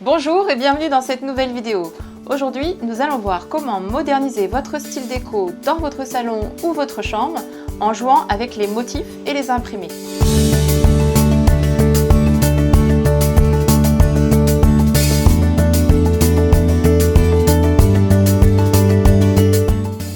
Bonjour et bienvenue dans cette nouvelle vidéo. Aujourd'hui, nous allons voir comment moderniser votre style déco dans votre salon ou votre chambre en jouant avec les motifs et les imprimés.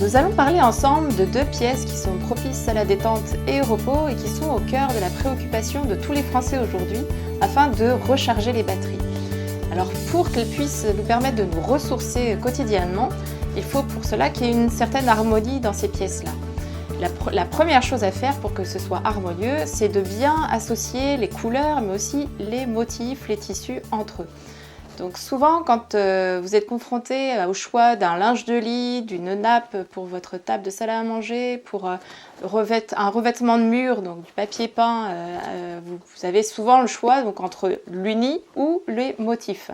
Nous allons parler ensemble de deux pièces qui sont propices à la détente et au repos et qui sont au cœur de la préoccupation de tous les Français aujourd'hui afin de recharger les batteries. Alors pour qu'elles puissent nous permettre de nous ressourcer quotidiennement, il faut pour cela qu'il y ait une certaine harmonie dans ces pièces-là. La première chose à faire pour que ce soit harmonieux, c'est de bien associer les couleurs mais aussi les motifs, les tissus entre eux. Donc souvent quand vous êtes confronté au choix d'un linge de lit, d'une nappe pour votre table de salle à manger, pour un revêtement de mur, donc du papier peint, vous avez souvent le choix donc, entre l'uni ou les motifs.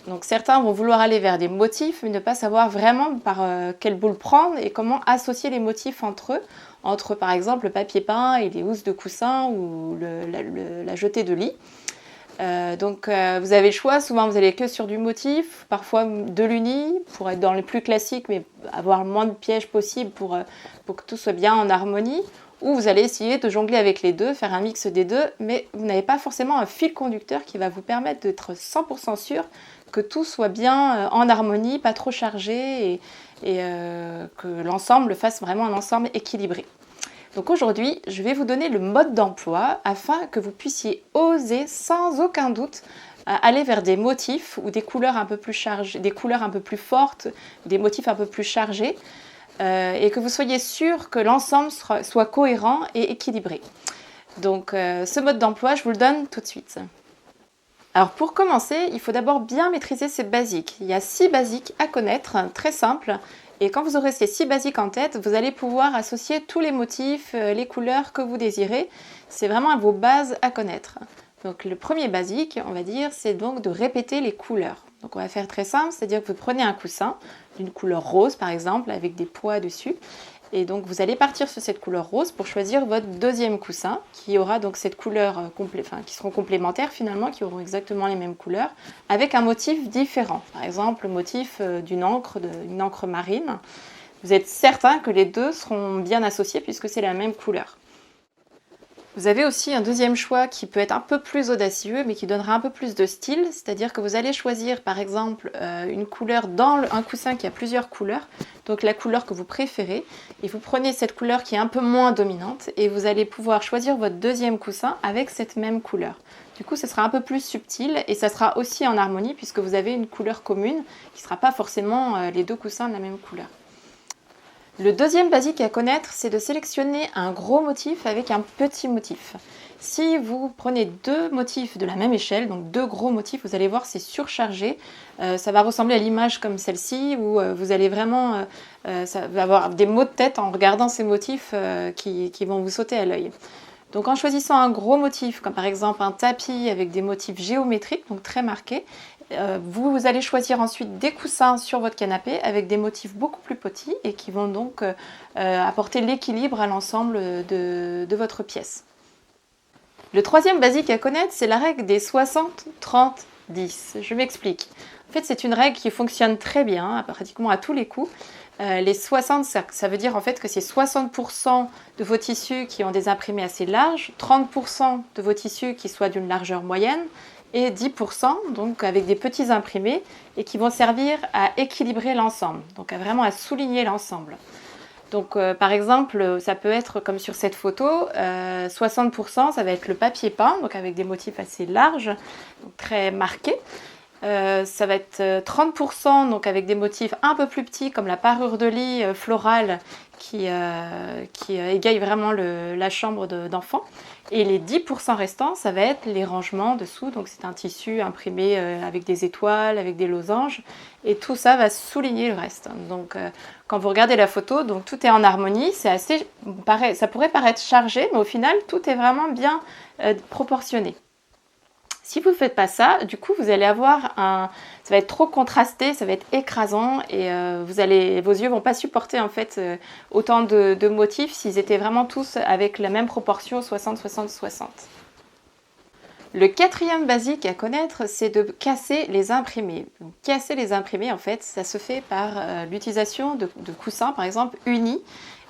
Donc certains vont vouloir aller vers des motifs mais ne pas savoir vraiment par quelle boule prendre et comment associer les motifs entre eux, entre par exemple le papier peint et les housses de coussin ou la jetée de lit. Vous avez le choix, souvent vous allez que sur du motif, parfois de l'uni pour être dans le plus classique mais avoir le moins de pièges possible pour que tout soit bien en harmonie, ou vous allez essayer de jongler avec les deux, faire un mix des deux, mais vous n'avez pas forcément un fil conducteur qui va vous permettre d'être 100% sûr que tout soit bien en harmonie, pas trop chargé et que l'ensemble fasse vraiment un ensemble équilibré. Donc aujourd'hui, je vais vous donner le mode d'emploi afin que vous puissiez oser sans aucun doute aller vers des motifs ou des couleurs un peu plus chargées, des couleurs un peu plus fortes, des motifs un peu plus chargés et que vous soyez sûr que l'ensemble soit cohérent et équilibré. Donc ce mode d'emploi, je vous le donne tout de suite. Alors pour commencer, il faut d'abord bien maîtriser ces basiques. Il y a 6 basiques à connaître, très simples. Et quand vous aurez ces 6 basiques en tête, vous allez pouvoir associer tous les motifs, les couleurs que vous désirez. C'est vraiment vos bases à connaître. Donc le premier basique, on va dire, c'est donc de répéter les couleurs. Donc on va faire très simple, c'est-à-dire que vous prenez un coussin d'une couleur rose par exemple, avec des pois dessus. Et donc vous allez partir sur cette couleur rose pour choisir votre deuxième coussin qui aura donc cette couleur qui seront complémentaires finalement, qui auront exactement les mêmes couleurs, avec un motif différent. Par exemple le motif d'une encre marine. Vous êtes certain que les deux seront bien associés puisque c'est la même couleur. Vous avez aussi un deuxième choix qui peut être un peu plus audacieux mais qui donnera un peu plus de style, c'est-à-dire que vous allez choisir par exemple une couleur dans un coussin qui a plusieurs couleurs, donc la couleur que vous préférez, et vous prenez cette couleur qui est un peu moins dominante et vous allez pouvoir choisir votre deuxième coussin avec cette même couleur. Du coup, ce sera un peu plus subtil et ça sera aussi en harmonie puisque vous avez une couleur commune qui ne sera pas forcément les deux coussins de la même couleur. Le deuxième basique à connaître, c'est de sélectionner un gros motif avec un petit motif. Si vous prenez deux motifs de la même échelle, donc deux gros motifs, vous allez voir c'est surchargé. Ça va ressembler à l'image comme celle-ci où vous allez vraiment ça va avoir des maux de tête en regardant ces motifs qui vont vous sauter à l'œil. Donc en choisissant un gros motif, comme par exemple un tapis avec des motifs géométriques, donc très marqués, vous allez choisir ensuite des coussins sur votre canapé avec des motifs beaucoup plus petits et qui vont donc apporter l'équilibre à l'ensemble de votre pièce. Le troisième basique à connaître, c'est la règle des 60-30-10. Je m'explique. En fait, c'est une règle qui fonctionne très bien, pratiquement à tous les coups. Les 60, ça veut dire en fait que c'est 60% de vos tissus qui ont des imprimés assez larges, 30% de vos tissus qui soient d'une largeur moyenne, et 10% donc avec des petits imprimés et qui vont servir à équilibrer l'ensemble, donc vraiment à souligner l'ensemble. Donc par exemple, ça peut être comme sur cette photo, 60% ça va être le papier peint, donc avec des motifs assez larges, donc très marqués. Ça va être 30% donc avec des motifs un peu plus petits comme la parure de lit florale qui égaye vraiment la chambre d'enfant. Et les 10% restants, ça va être les rangements dessous. Donc c'est un tissu imprimé avec des étoiles, avec des losanges. Et tout ça va souligner le reste. Donc quand vous regardez la photo, donc tout est en harmonie. Ça pourrait paraître chargé, mais au final, tout est vraiment bien proportionné. Si vous ne faites pas ça, du coup, vous allez avoir ça va être trop contrasté, ça va être écrasant et vos yeux ne vont pas supporter en fait autant de motifs s'ils étaient vraiment tous avec la même proportion 60-60-60. Le quatrième basique à connaître, c'est de casser les imprimés. Donc, casser les imprimés, en fait, ça se fait par l'utilisation de coussins, par exemple, unis.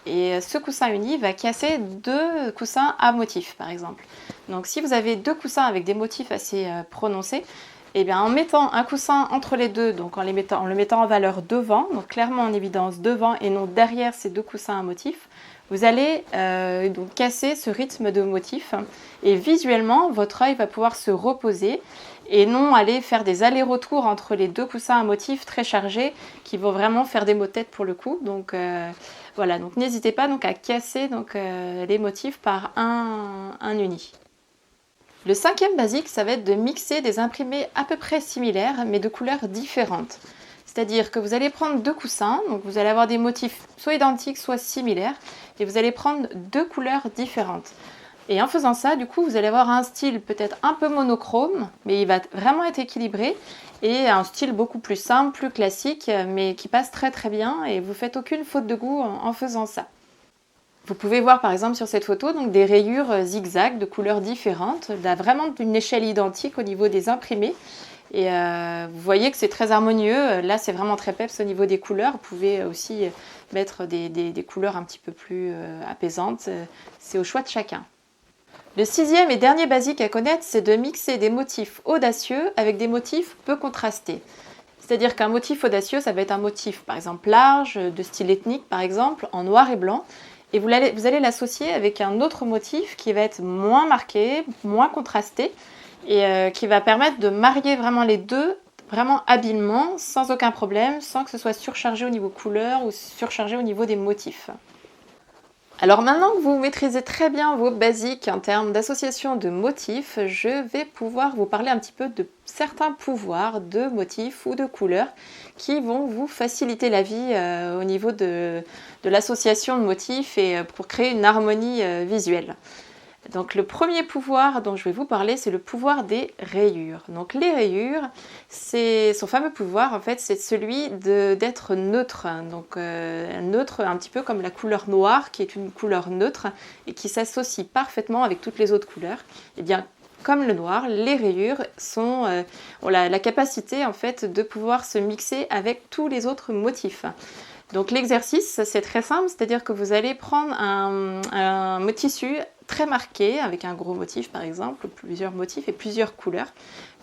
Et ce coussin uni va casser deux coussins à motifs, par exemple. Donc si vous avez deux coussins avec des motifs assez prononcés, et bien en mettant un coussin entre les deux, donc en le mettant en valeur devant, donc clairement en évidence devant et non derrière ces deux coussins à motifs, vous allez donc casser ce rythme de motifs et visuellement votre œil va pouvoir se reposer et non aller faire des allers-retours entre les deux coussins à motifs très chargés qui vont vraiment faire des maux de tête pour le coup. Donc voilà, donc n'hésitez pas donc à casser donc, les motifs par un uni. Le cinquième basique, ça va être de mixer des imprimés à peu près similaires mais de couleurs différentes. C'est-à-dire que vous allez prendre deux coussins, donc vous allez avoir des motifs soit identiques, soit similaires, et vous allez prendre deux couleurs différentes. Et en faisant ça, du coup, vous allez avoir un style peut-être un peu monochrome, mais il va vraiment être équilibré, et un style beaucoup plus simple, plus classique, mais qui passe très très bien, et vous ne faites aucune faute de goût en faisant ça. Vous pouvez voir par exemple sur cette photo donc, des rayures zigzag de couleurs différentes, là, vraiment d'une échelle identique au niveau des imprimés. Et vous voyez que c'est très harmonieux, là c'est vraiment très peps au niveau des couleurs, vous pouvez aussi mettre des couleurs un petit peu plus apaisantes, c'est au choix de chacun. Le sixième et dernier basique à connaître, c'est de mixer des motifs audacieux avec des motifs peu contrastés. C'est-à-dire qu'un motif audacieux, ça va être un motif par exemple large, de style ethnique par exemple, en noir et blanc, et vous allez l'associer avec un autre motif qui va être moins marqué, moins contrasté, et qui va permettre de marier vraiment les deux vraiment habilement, sans aucun problème, sans que ce soit surchargé au niveau couleur ou surchargé au niveau des motifs. Alors maintenant que vous maîtrisez très bien vos basiques en termes d'association de motifs, je vais pouvoir vous parler un petit peu de certains pouvoirs de motifs ou de couleurs qui vont vous faciliter la vie au niveau de l'association de motifs et pour créer une harmonie visuelle. Donc le premier pouvoir dont je vais vous parler, c'est le pouvoir des rayures. Donc les rayures, c'est son fameux pouvoir en fait, c'est celui d'être neutre. Donc neutre un petit peu comme la couleur noire qui est une couleur neutre et qui s'associe parfaitement avec toutes les autres couleurs. Et bien comme le noir, les rayures ont la capacité en fait de pouvoir se mixer avec tous les autres motifs. Donc l'exercice, c'est très simple, c'est-à-dire que vous allez prendre un tissu très marqué, avec un gros motif par exemple, plusieurs motifs et plusieurs couleurs.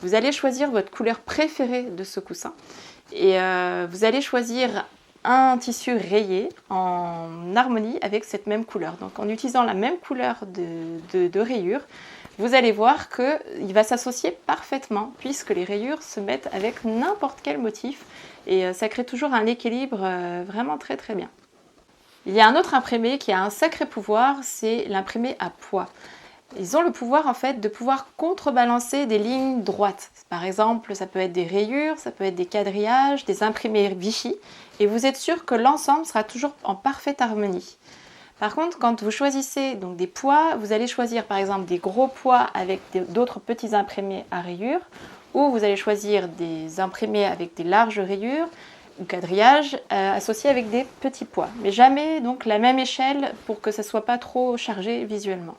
Vous allez choisir votre couleur préférée de ce coussin et vous allez choisir un tissu rayé en harmonie avec cette même couleur. Donc en utilisant la même couleur de rayure, vous allez voir qu'il va s'associer parfaitement puisque les rayures se mettent avec n'importe quel motif et ça crée toujours un équilibre vraiment très très bien. Il y a un autre imprimé qui a un sacré pouvoir, c'est l'imprimé à poids. Ils ont le pouvoir en fait de pouvoir contrebalancer des lignes droites. Par exemple, ça peut être des rayures, ça peut être des quadrillages, des imprimés Vichy et vous êtes sûr que l'ensemble sera toujours en parfaite harmonie. Par contre, quand vous choisissez donc des poids, vous allez choisir par exemple des gros poids avec d'autres petits imprimés à rayures ou vous allez choisir des imprimés avec des larges rayures ou quadrillages associés avec des petits poids. Mais jamais donc la même échelle pour que ça ne soit pas trop chargé visuellement.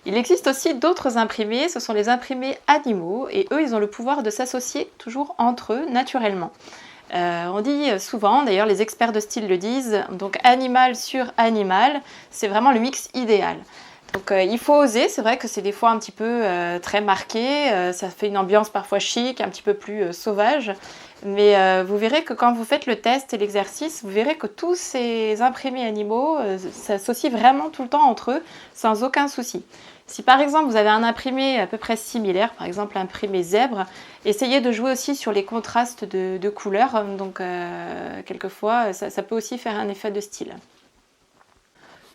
Il existe aussi d'autres imprimés, ce sont les imprimés animaux et eux ils ont le pouvoir de s'associer toujours entre eux naturellement. On dit souvent, d'ailleurs les experts de style le disent, donc animal sur animal, c'est vraiment le mix idéal. Donc il faut oser, c'est vrai que c'est des fois un petit peu très marqué, ça fait une ambiance parfois chic, un petit peu plus sauvage, mais vous verrez que quand vous faites le test et l'exercice, vous verrez que tous ces imprimés animaux s'associent vraiment tout le temps entre eux sans aucun souci. Si par exemple vous avez un imprimé à peu près similaire, par exemple l'imprimé zèbre, essayez de jouer aussi sur les contrastes de couleurs, donc quelquefois ça peut aussi faire un effet de style.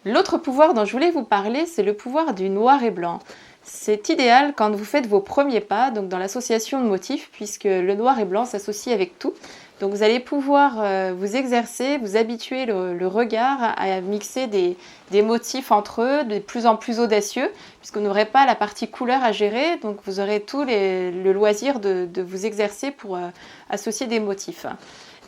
L'autre pouvoir dont je voulais vous parler, c'est le pouvoir du noir et blanc. C'est idéal quand vous faites vos premiers pas, donc dans l'association de motifs, puisque le noir et blanc s'associe avec tout. Donc vous allez pouvoir vous exercer, vous habituer le regard à mixer des motifs entre eux, de plus en plus audacieux, puisque vous n'aurez pas la partie couleur à gérer, donc vous aurez tout le loisir de vous exercer pour associer des motifs.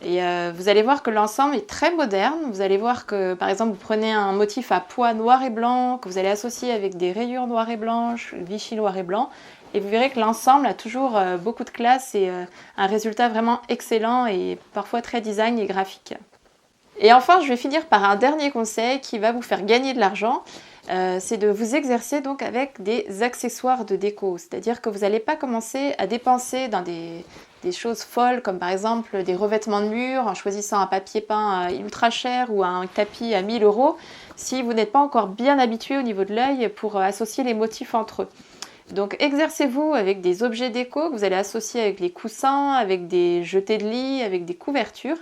Et vous allez voir que l'ensemble est très moderne. Vous allez voir que par exemple vous prenez un motif à pois noir et blanc que vous allez associer avec des rayures noires et blanches, Vichy noir et blanc, et vous verrez que l'ensemble a toujours beaucoup de classe et un résultat vraiment excellent et parfois très design et graphique. Et enfin, je vais finir par un dernier conseil qui va vous faire gagner de l'argent. C'est de vous exercer donc avec des accessoires de déco. C'est-à-dire que vous n'allez pas commencer à dépenser dans des choses folles, comme par exemple des revêtements de mur, en choisissant un papier peint ultra cher ou un tapis à 1000 €, si vous n'êtes pas encore bien habitué au niveau de l'œil pour associer les motifs entre eux. Donc exercez-vous avec des objets déco que vous allez associer avec les coussins, avec des jetés de lit, avec des couvertures.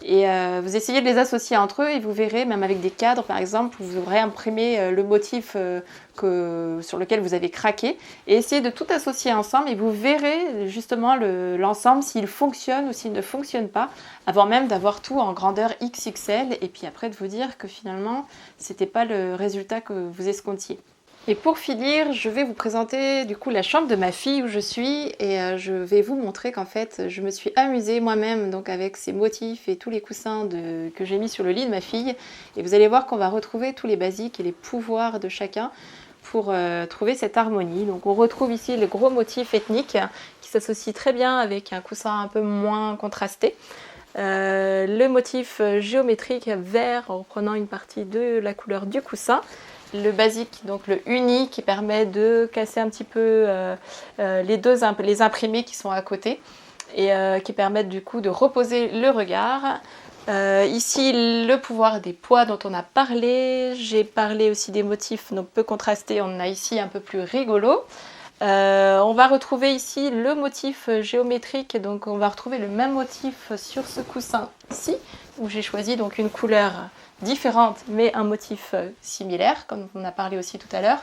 Et vous essayez de les associer entre eux et vous verrez, même avec des cadres par exemple, vous aurez imprimé le motif sur lequel vous avez craqué. Et essayez de tout associer ensemble et vous verrez justement l'ensemble s'il fonctionne ou s'il ne fonctionne pas, avant même d'avoir tout en grandeur XXL et puis après de vous dire que finalement, c'était pas le résultat que vous escomptiez. Et pour finir, je vais vous présenter du coup la chambre de ma fille où je suis et je vais vous montrer qu'en fait je me suis amusée moi-même donc avec ces motifs et tous les coussins que j'ai mis sur le lit de ma fille, et vous allez voir qu'on va retrouver tous les basiques et les pouvoirs de chacun pour trouver cette harmonie. Donc on retrouve ici les gros motifs ethniques qui s'associent très bien avec un coussin un peu moins contrasté. Le motif géométrique vert en prenant une partie de la couleur du coussin. Le basique, donc le uni qui permet de casser un petit peu les imprimés qui sont à côté et qui permettent du coup de reposer le regard. Ici le pouvoir des pois dont on a parlé, j'ai parlé aussi des motifs donc peu contrastés, on en a ici un peu plus rigolo. On va retrouver ici le motif géométrique, donc on va retrouver le même motif sur ce coussin ici où j'ai choisi donc une couleur différente mais un motif similaire comme on a parlé aussi tout à l'heure.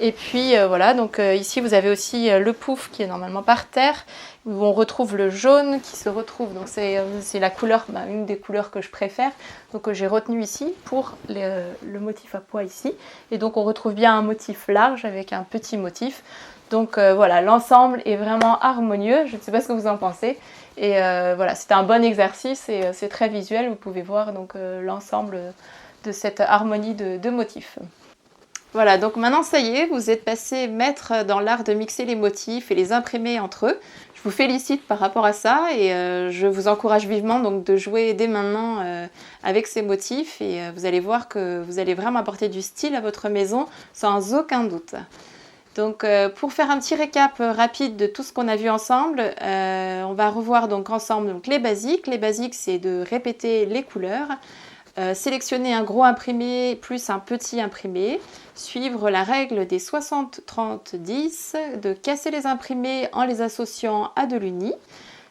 Et puis voilà, donc ici vous avez aussi le pouf qui est normalement par terre, où on retrouve le jaune qui se retrouve, donc c'est la couleur, une des couleurs que je préfère, donc j'ai retenu ici pour le motif à pois ici. Et donc on retrouve bien un motif large avec un petit motif. Donc voilà, l'ensemble est vraiment harmonieux, je ne sais pas ce que vous en pensez. Et voilà, c'est un bon exercice et c'est très visuel, vous pouvez voir donc l'ensemble de cette harmonie de motifs. Voilà, donc maintenant ça y est, vous êtes passé maître dans l'art de mixer les motifs et les imprimer entre eux. Je vous félicite par rapport à ça et je vous encourage vivement donc de jouer dès maintenant avec ces motifs et vous allez voir que vous allez vraiment apporter du style à votre maison sans aucun doute. Donc pour faire un petit récap rapide de tout ce qu'on a vu ensemble, on va revoir donc ensemble donc, les basiques. Les basiques, c'est de répéter les couleurs, sélectionner un gros imprimé plus un petit imprimé, suivre la règle des 60-30-10, de casser les imprimés en les associant à de l'uni,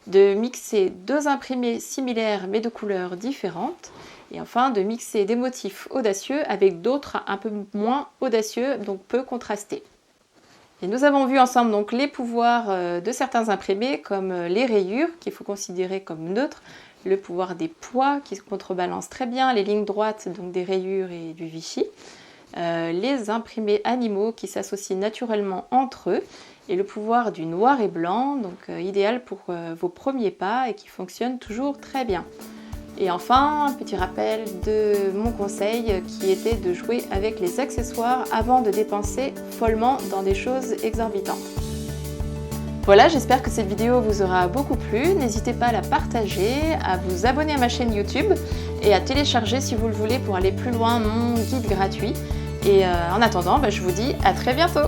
de mixer deux imprimés similaires mais de couleurs différentes, et enfin de mixer des motifs audacieux avec d'autres un peu moins audacieux, donc peu contrastés. Et nous avons vu ensemble donc les pouvoirs de certains imprimés comme les rayures qu'il faut considérer comme neutres, le pouvoir des pois qui se contrebalancent très bien, les lignes droites donc des rayures et du Vichy, les imprimés animaux qui s'associent naturellement entre eux et le pouvoir du noir et blanc, donc idéal pour vos premiers pas et qui fonctionne toujours très bien. Et enfin, un petit rappel de mon conseil qui était de jouer avec les accessoires avant de dépenser follement dans des choses exorbitantes. Voilà, j'espère que cette vidéo vous aura beaucoup plu. N'hésitez pas à la partager, à vous abonner à ma chaîne YouTube et à télécharger si vous le voulez pour aller plus loin mon guide gratuit. Et en attendant, je vous dis à très bientôt.